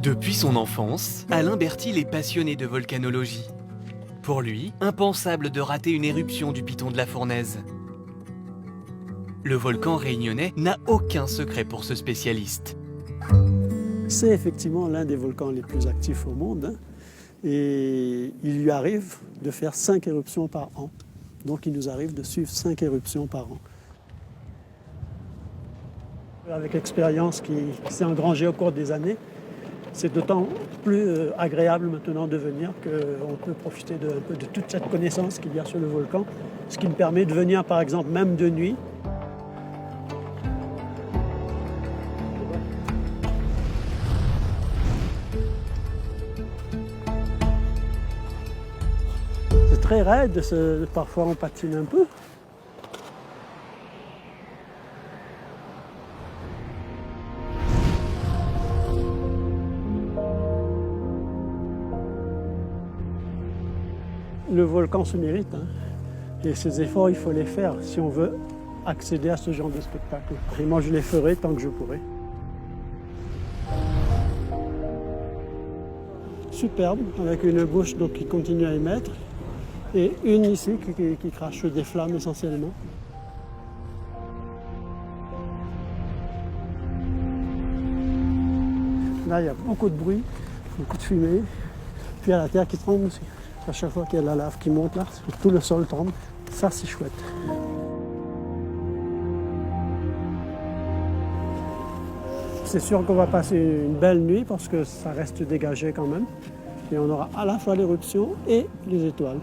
Depuis son enfance, Alain Bertil est passionné de volcanologie. Pour lui, impensable de rater une éruption du Piton de la Fournaise. Le volcan réunionnais n'a aucun secret pour ce spécialiste. C'est effectivement l'un des volcans les plus actifs au monde. Et il lui arrive de faire 5 éruptions par an. Donc il nous arrive de suivre 5 éruptions par an. Avec l'expérience qui s'est engrangée au cours des années, c'est d'autant plus agréable maintenant de venir qu'on peut profiter de toute cette connaissance qu'il y a sur le volcan, ce qui me permet de venir par exemple même de nuit. C'est très raide, parfois on patine un peu. Le volcan se mérite, hein. Et ces efforts, il faut les faire si on veut accéder à ce genre de spectacle. Et moi, je les ferai tant que je pourrai. Superbe, avec une bouche donc, qui continue à émettre, et une ici qui crache des flammes essentiellement. Là, il y a beaucoup de bruit, beaucoup de fumée, puis il y a la terre qui tremble aussi. À chaque fois qu'il y a la lave qui monte là, tout le sol tremble. Ça, c'est chouette. C'est sûr qu'on va passer une belle nuit parce que ça reste dégagé quand même. Et on aura à la fois l'éruption et les étoiles.